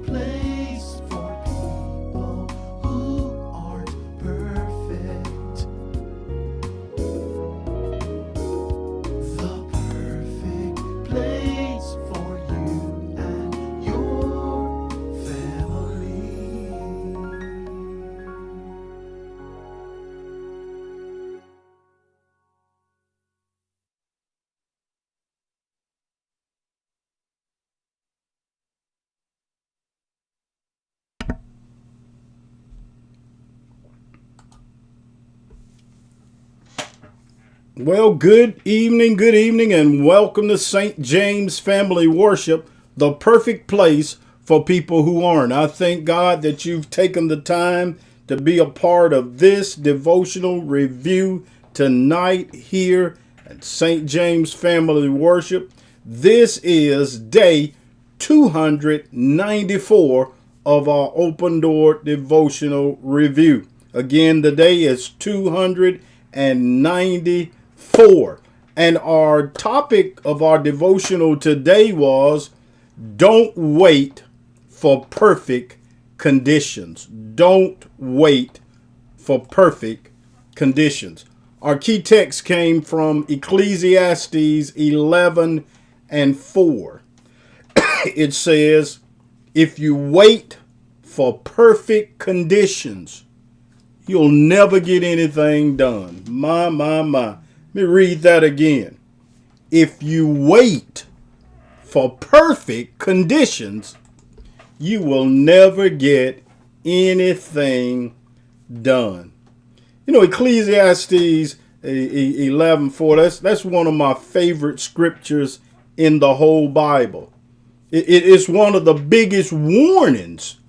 place for people who aren't perfect. The perfect place for you and your family. Well, good evening, and welcome to St. James Family Worship, the perfect place for people who aren't. I thank God that you've taken the time to be a part of this devotional review tonight here at St. James Family Worship. This is day 294 of our Open Door Devotional Review. Again, the day is 294. And our topic of our devotional today was don't wait for perfect conditions. Don't wait for perfect conditions. Our key text came from Ecclesiastes 11:4. It says, if you wait for perfect conditions, you'll never get anything done. My. Let me read that again. If you wait for perfect conditions, you will never get anything done. You know, Ecclesiastes 11:4, that's one of my favorite scriptures in the whole Bible. It is one of the biggest warnings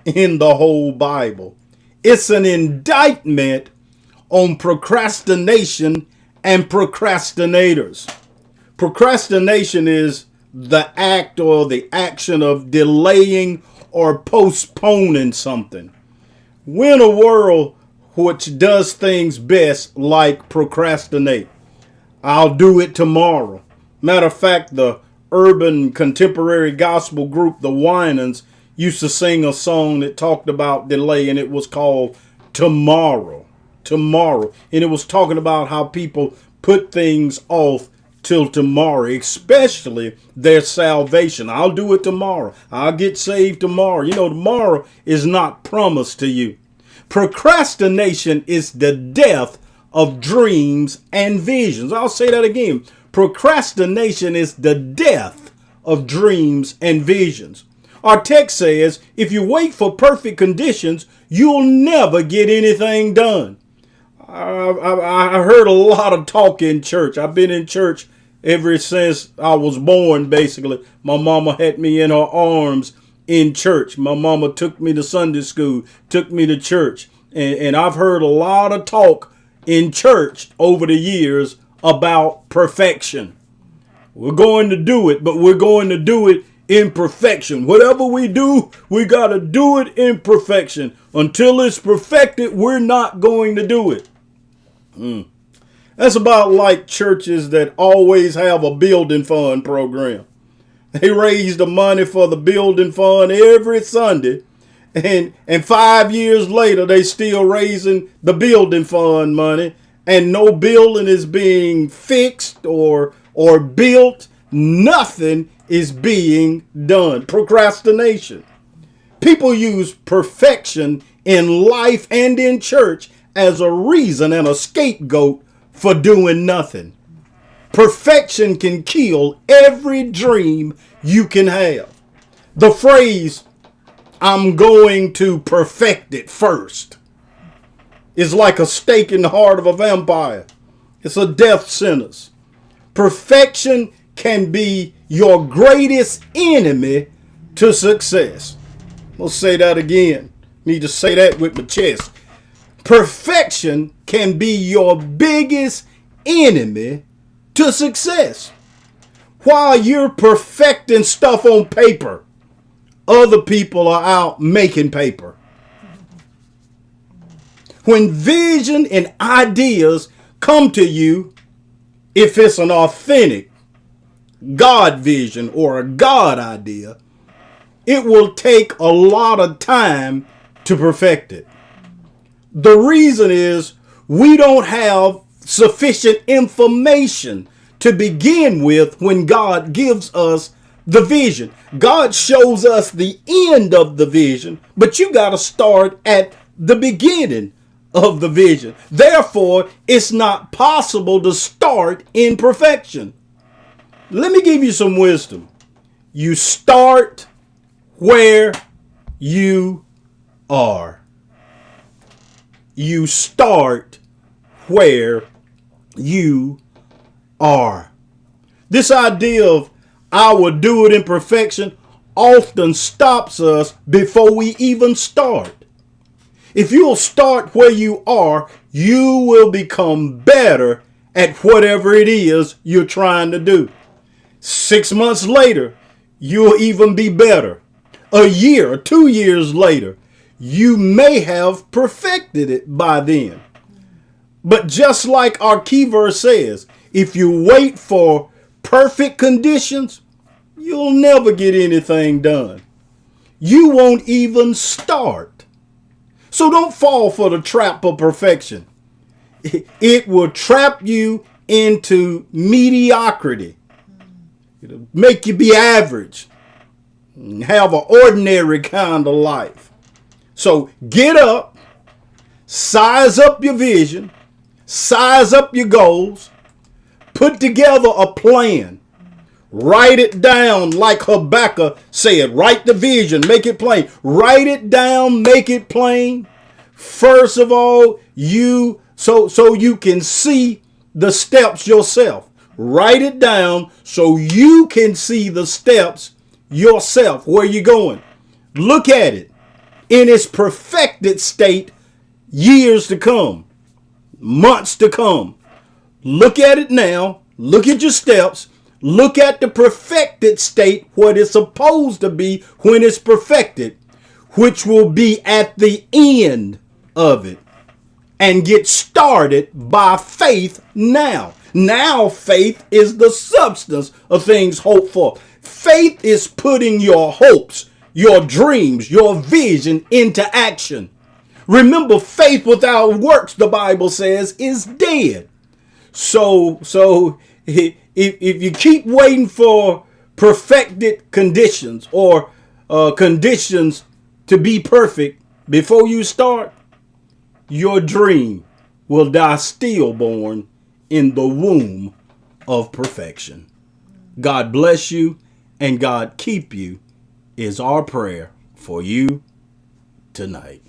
in the whole Bible. It's an indictment on procrastination and procrastinators. Procrastination is the act or the action of delaying or postponing something. We're in a world which does things best like procrastinate. I'll do it tomorrow. Matter of fact, the urban contemporary gospel group, the Winans, used to sing a song that talked about delay, and it was called Tomorrow. And it was talking about how people put things off till tomorrow, especially their salvation. I'll do it tomorrow. I'll get saved tomorrow. You know, tomorrow is not promised to you. Procrastination is the death of dreams and visions. I'll say that again. Procrastination is the death of dreams and visions. Our text says, if you wait for perfect conditions, you'll never get anything done. I heard a lot of talk in church. I've been in church ever since I was born, basically. My mama had me in her arms in church. My mama took me to Sunday school, took me to church. And I've heard a lot of talk in church over the years about perfection. We're going to do it, but we're going to do it in perfection. Whatever we do, we got to do it in perfection. Until it's perfected, we're not going to do it. That's about like churches that always have a building fund program. They raise the money for the building fund every Sunday. And 5 years later, they still raising the building fund money. And no building is being fixed or built. Nothing is being done. Procrastination. People use perfection in life and in church as a reason and a scapegoat for doing nothing. Perfection can kill every dream you can have. The phrase, I'm going to perfect it first, is like a stake in the heart of a vampire. It's a death sentence. Perfection can be your greatest enemy to success. I'll say that again. Need to say that with my chest. Perfection can be your biggest enemy to success. While you're perfecting stuff on paper, other people are out making paper. When vision and ideas come to you, if it's an authentic God vision or a God idea, it will take a lot of time to perfect it. The reason is we don't have sufficient information to begin with when God gives us the vision. God shows us the end of the vision, but you got to start at the beginning of the vision. Therefore, it's not possible to start in perfection. Let me give you some wisdom. You start where you are. You start where you are. This idea of I will do it in perfection often stops us before we even start. If you'll start where you are, you will become better at whatever it is you're trying to do. 6 months later, you'll even be better. A year or 2 years later, you may have perfected it by then. But just like our key verse says, if you wait for perfect conditions, you'll never get anything done. You won't even start. So don't fall for the trap of perfection. It will trap you into mediocrity. It'll make you be average and have an ordinary kind of life. So get up, size up your vision, size up your goals, put together a plan, write it down like Habakkuk said, write the vision, make it plain, write it down, make it plain. First of all, so you can see the steps yourself. Write it down so you can see the steps yourself. Where you going? Look at it in its perfected state, years to come, months to come. Look at it now. Look at your steps. Look at the perfected state, what it's supposed to be when it's perfected, which will be at the end of it. And get started by faith now. Now faith is the substance of things hoped for. Faith is putting your hopes, your dreams, your vision into action. Remember, faith without works, the Bible says, is dead. So if you keep waiting for perfected conditions or conditions to be perfect before you start, your dream will die stillborn in the womb of perfection. God bless you and God keep you is our prayer for you tonight.